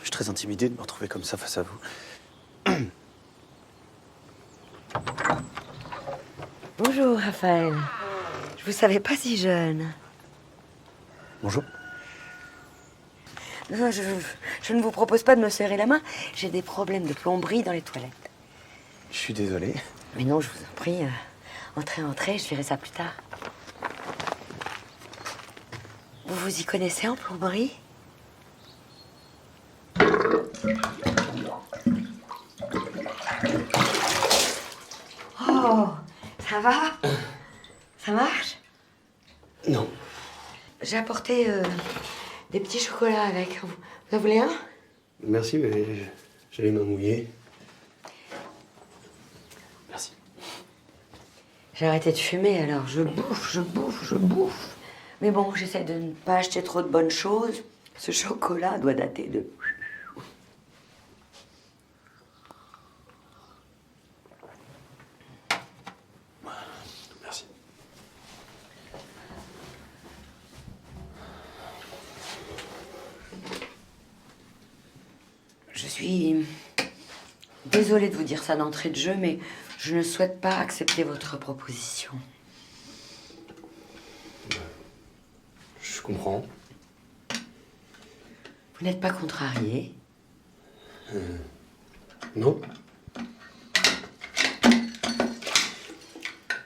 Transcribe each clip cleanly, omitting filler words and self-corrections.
suis très intimidé de me retrouver comme ça face à vous. Bonjour, Raphaël. Je vous savais pas si jeune. Bonjour. Non, je ne vous propose pas de me serrer la main. J'ai des problèmes de plomberie dans les toilettes. Je suis désolé. Mais non, je vous en prie. Entrez, je verrai ça plus tard. Vous vous y connaissez en plomberie? Oh, ça va? Ça marche? Non. J'ai apporté des petits chocolats avec. Vous en voulez un? Merci, mais j'ai les mains mouillées. Merci. J'ai arrêté de fumer, alors je bouffe. Mais bon, j'essaie de ne pas acheter trop de bonnes choses. Ce chocolat doit dater de... Merci. Je suis désolée de vous dire ça d'entrée de jeu, mais je ne souhaite pas accepter votre proposition. Je comprends. Vous n'êtes pas contrarié? Non.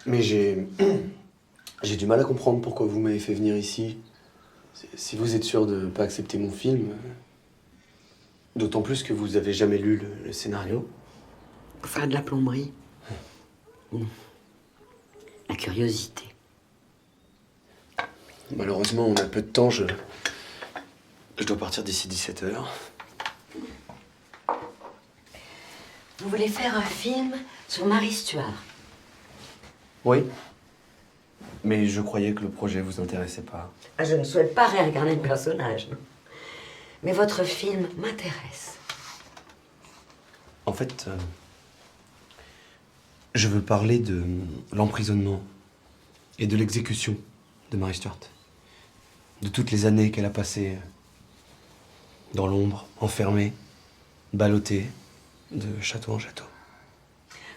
Mais j'ai du mal à comprendre pourquoi vous m'avez fait venir ici. Si vous êtes sûr de ne pas accepter mon film, d'autant plus que vous avez jamais lu le scénario. Pour faire de la plomberie. La curiosité. Malheureusement, on a peu de temps. Je dois partir d'ici 17h. Vous voulez faire un film sur Marie Stuart? Oui. Mais je croyais que le projet vous intéressait pas. Ah, je ne souhaite pas réincarner le personnage. Non. Mais votre film m'intéresse. En fait, je veux parler de l'emprisonnement et de l'exécution de Marie Stuart. De toutes les années qu'elle a passées dans l'ombre, enfermée, ballottée, de château en château.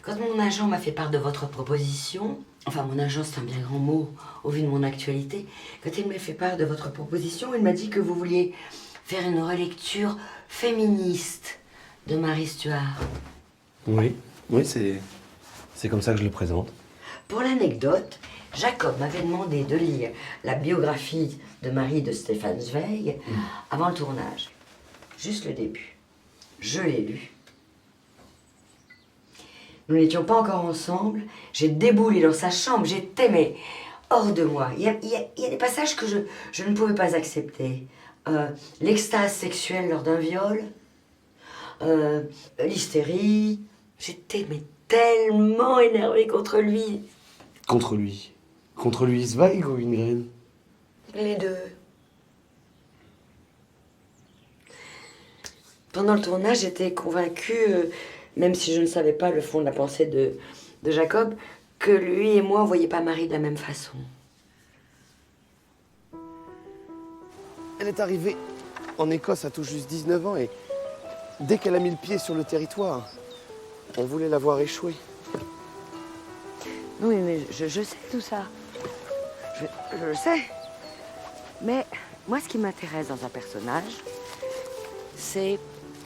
Quand mon agent m'a fait part de votre proposition, enfin mon agent c'est un bien grand mot au vu de mon actualité, quand il m'a fait part de votre proposition, il m'a dit que vous vouliez faire une relecture féministe de Marie Stuart. Oui, c'est comme ça que je le présente. Pour l'anecdote, Jacob m'avait demandé de lire la biographie de Marie de Stéphane Zweig avant le tournage. Juste le début. Je l'ai lu. Nous n'étions pas encore ensemble. J'ai déboulé dans sa chambre. J'étais, mais hors de moi. Il y a des passages que je ne pouvais pas accepter. L'extase sexuelle lors d'un viol. L'hystérie. J'étais, mais tellement énervée contre lui. Contre lui. Contre lui, Zweig ou Ingrid? Les deux. Pendant le tournage, j'étais convaincue, même si je ne savais pas le fond de la pensée de Jacob, que lui et moi, on ne voyait pas Marie de la même façon. Elle est arrivée en Écosse à tout juste 19 ans et dès qu'elle a mis le pied sur le territoire, on voulait la voir échouer. Oui, mais je sais tout ça. Je le sais. Mais moi, ce qui m'intéresse dans un personnage, c'est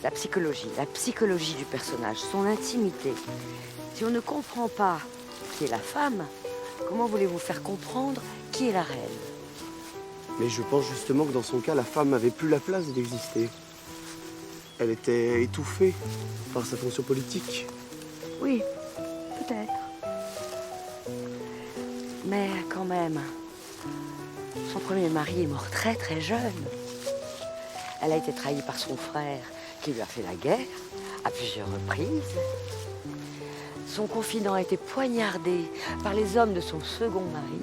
la psychologie du personnage, son intimité. Si on ne comprend pas qui est la femme, comment voulez-vous faire comprendre qui est la reine? Mais je pense justement que dans son cas, la femme n'avait plus la place d'exister. Elle était étouffée par sa fonction politique. Oui, peut-être. Mais quand même, son premier mari est mort très très jeune. Elle a été trahie par son frère qui lui a fait la guerre à plusieurs reprises. Son confident a été poignardé par les hommes de son second mari.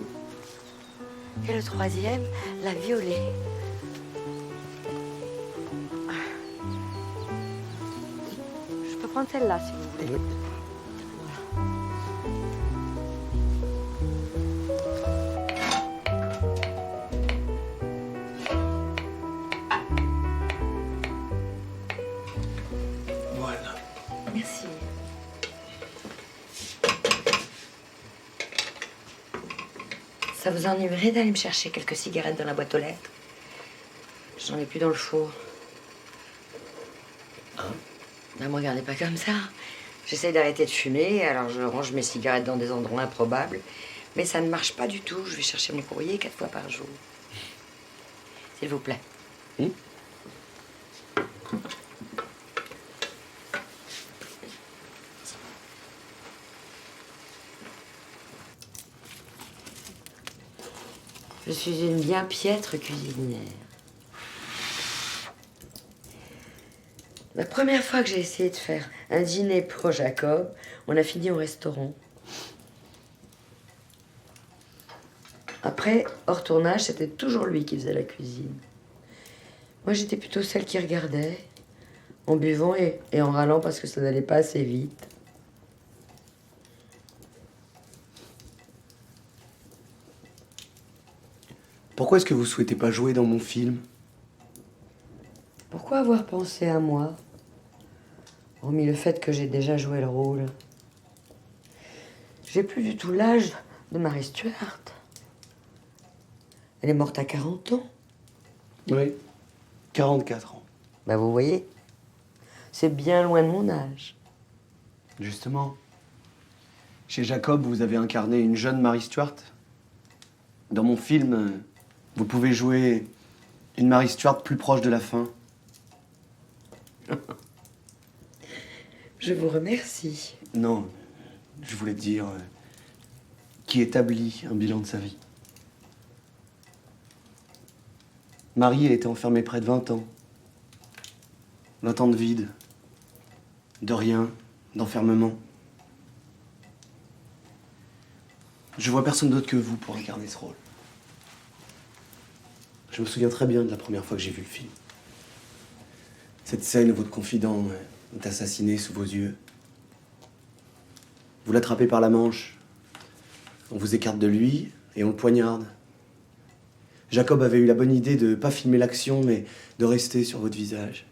Et le troisième l'a violée. Je peux prendre celle-là si vous voulez. Oui. Ça vous ennuierait d'aller me chercher quelques cigarettes dans la boîte aux lettres? J'en ai plus dans le four. Hein? Ben, me regardez pas comme ça. J'essaie d'arrêter de fumer, alors je range mes cigarettes dans des endroits improbables. Mais ça ne marche pas du tout. Je vais chercher mon courrier 4 fois par jour. S'il vous plaît. Je suis une bien piètre cuisinière. La première fois que j'ai essayé de faire un dîner pour Jacob, on a fini au restaurant. Après, hors tournage, c'était toujours lui qui faisait la cuisine. Moi, j'étais plutôt celle qui regardait, en buvant et en râlant parce que ça n'allait pas assez vite. Pourquoi est-ce que vous souhaitez pas jouer dans mon film? Pourquoi avoir pensé à moi, hormis le fait que j'ai déjà joué le rôle? J'ai plus du tout l'âge de Mary Stuart. Elle est morte à 40 ans. Oui. 44 ans. Bah vous voyez, c'est bien loin de mon âge. Justement. Chez Jacob, vous avez incarné une jeune Mary Stuart. Dans mon film, vous pouvez jouer une Mary Stuart plus proche de la fin. Je vous remercie. Non, je voulais dire qui établit un bilan de sa vie. Marie a été enfermée près de 20 ans. 20 ans de vide, de rien, d'enfermement. Je vois personne d'autre que vous pour incarner ce rôle. Je me souviens très bien de la première fois que j'ai vu le film. Cette scène où votre confident est assassiné sous vos yeux. Vous l'attrapez par la manche. On vous écarte de lui et on le poignarde. Jacob avait eu la bonne idée de ne pas filmer l'action, mais de rester sur votre visage.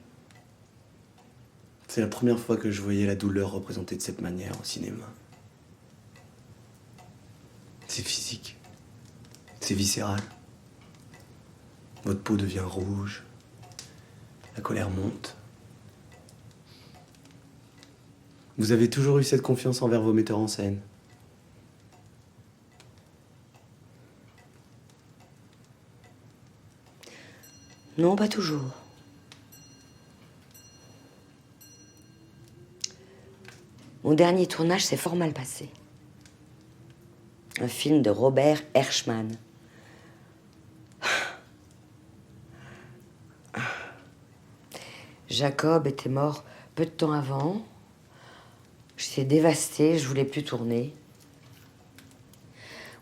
C'est la première fois que je voyais la douleur représentée de cette manière au cinéma. C'est physique. C'est viscéral. Votre peau devient rouge. La colère monte. Vous avez toujours eu cette confiance envers vos metteurs en scène. Non, pas toujours. Mon dernier tournage s'est fort mal passé. Un film de Robert Hershman. Jacob était mort peu de temps avant. J'étais dévastée, je voulais plus tourner.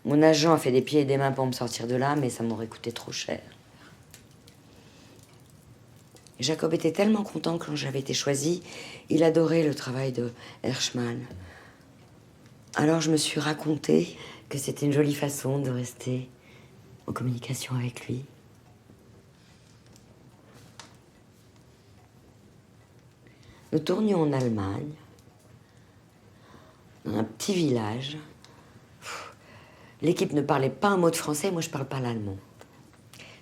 Mon agent a fait des pieds et des mains pour me sortir de là, mais ça m'aurait coûté trop cher. Jacob était tellement content quand j'avais été choisie. Il adorait le travail de Hershman. Alors je me suis raconté que c'était une jolie façon de rester en communication avec lui. Nous tournions en Allemagne, dans un petit village. L'équipe ne parlait pas un mot de français, moi je parle pas l'allemand.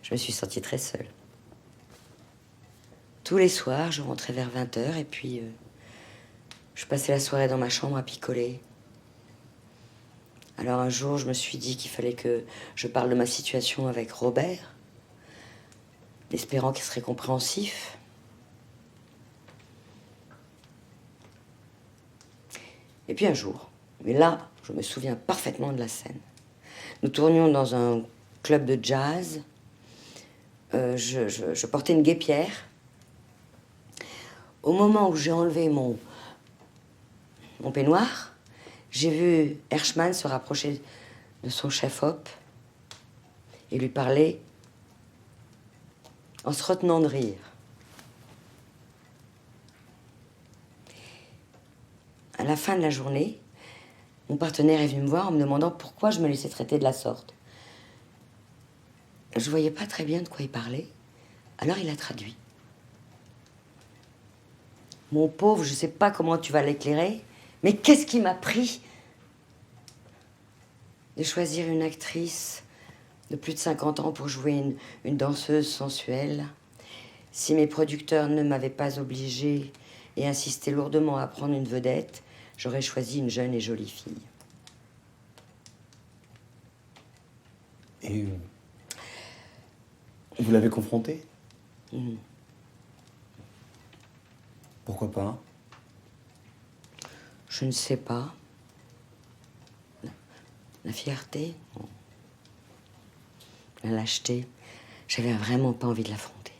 Je me suis sentie très seule. Tous les soirs, je rentrais vers 20h et puis je passais la soirée dans ma chambre à picoler. Alors un jour, je me suis dit qu'il fallait que je parle de ma situation avec Robert, espérant qu'il serait compréhensif. Et puis un jour, mais là, je me souviens parfaitement de la scène. Nous tournions dans un club de jazz. Je portais une guêpière. Au moment où j'ai enlevé mon peignoir, j'ai vu Hershman se rapprocher de son chef-op et lui parler en se retenant de rire. À la fin de la journée, mon partenaire est venu me voir en me demandant pourquoi je me laissais traiter de la sorte. Je voyais pas très bien de quoi il parlait, alors il a traduit. Mon pauvre, je sais pas comment tu vas l'éclairer, mais qu'est-ce qui m'a pris de choisir une actrice de plus de 50 ans pour jouer une danseuse sensuelle. Si mes producteurs ne m'avaient pas obligée et insisté lourdement à prendre une vedette, j'aurais choisi une jeune et jolie fille. Et vous l'avez confrontée? Pourquoi pas? Je ne sais pas. La fierté, la lâcheté, j'avais vraiment pas envie de l'affronter.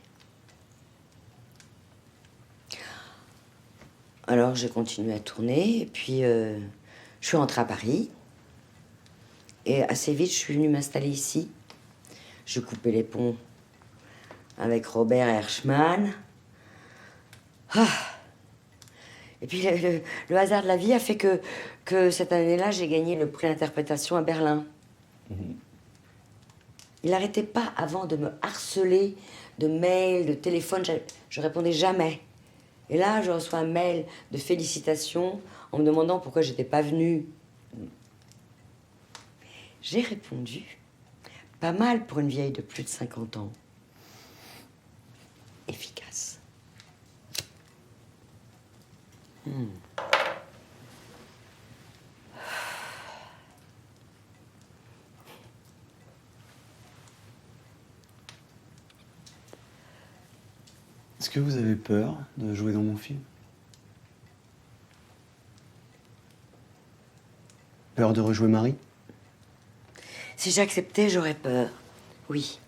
Alors j'ai continué à tourner, et puis je suis rentrée à Paris. Et assez vite, je suis venue m'installer ici. Je coupais les ponts avec Robert Hirschman. Ah. Et puis le hasard de la vie a fait que cette année-là, j'ai gagné le prix d'interprétation à Berlin. Il n'arrêtait pas avant de me harceler de mails, de téléphones. Je répondais jamais. Et là, je reçois un mail de félicitations en me demandant pourquoi j'étais pas venue. J'ai répondu, pas mal pour une vieille de plus de 50 ans. Efficace. Est-ce que vous avez peur de jouer dans mon film? Peur de rejouer Marie? Si j'acceptais, j'aurais peur. Oui.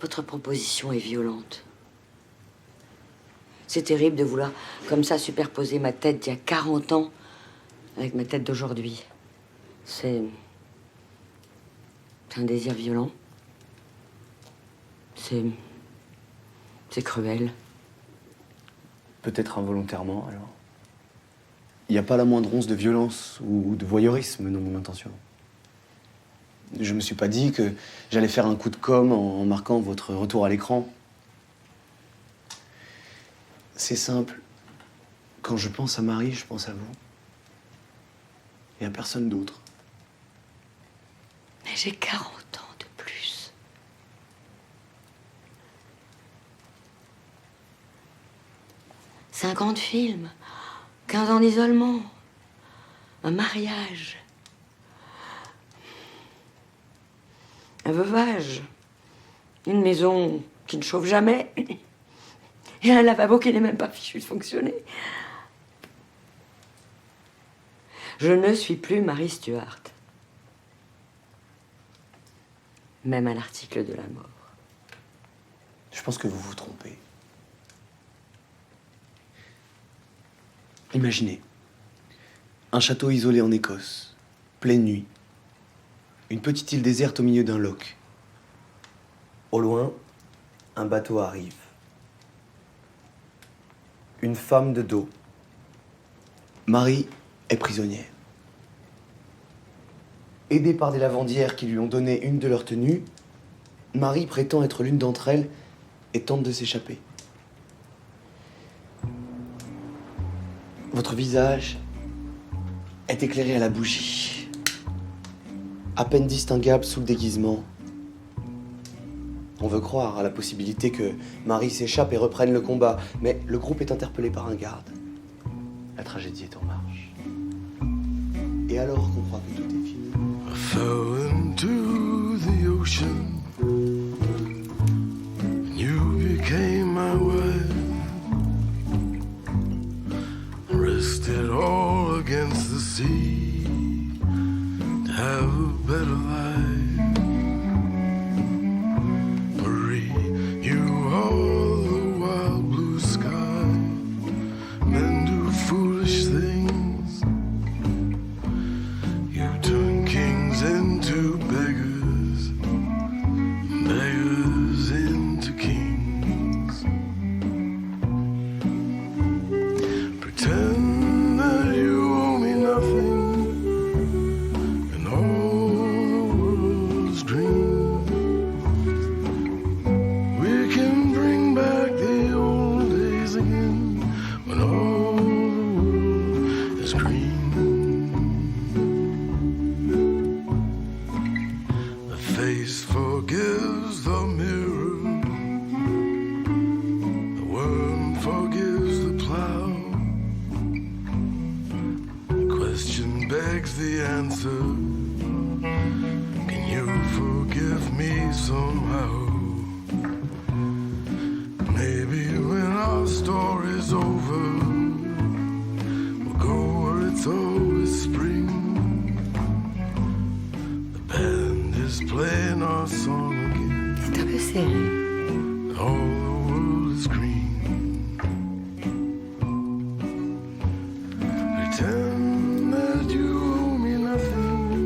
Votre proposition est violente. C'est terrible de vouloir, comme ça, superposer ma tête d'il y a 40 ans avec ma tête d'aujourd'hui. C'est un désir violent. C'est cruel. Peut-être involontairement, alors. Il n'y a pas la moindre once de violence ou de voyeurisme dans mon intention. Je me suis pas dit que j'allais faire un coup de com' en marquant votre retour à l'écran. C'est simple. Quand je pense à Marie, je pense à vous. Et à personne d'autre. Mais j'ai 40 ans de plus. « 50 films, 15 ans d'isolement, un mariage, un veuvage, une maison qui ne chauffe jamais et un lavabo qui n'est même pas fichu de fonctionner. Je ne suis plus Marie Stuart. Même à l'article de la mort. Je pense que vous vous trompez. Imaginez, un château isolé en Écosse, pleine nuit, une petite île déserte au milieu d'un loch. Au loin, un bateau arrive. Une femme de dos. Marie est prisonnière. Aidée par des lavandières qui lui ont donné une de leurs tenues, Marie prétend être l'une d'entre elles et tente de s'échapper. Votre visage est éclairé à la bougie, à peine distinguable sous le déguisement. On veut croire à la possibilité que Marie s'échappe et reprenne le combat, mais le groupe est interpellé par un garde. La tragédie est en marche. Et alors qu'on croit que tout est fini... I fell into the ocean. You became my wife. Rested all against the sea to have a better life. Marie, you are the wild blue sky. Men do foolish things. You turn kings into beggars. answer. Can you forgive me somehow? Maybe when our story's over, we'll go where it's always spring. The band is playing our song again. C'est un peu serré. All the world is green. Pretend that you owe me nothing.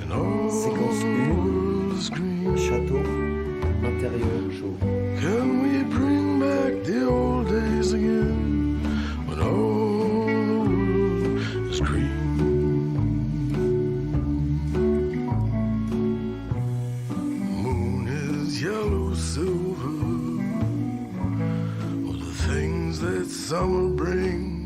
And all Séquence the 1. world is green. Château, intérieur chaud. Can we bring back the old days again? When all the world is green. Moon is yellow silver. All the things that summer brings.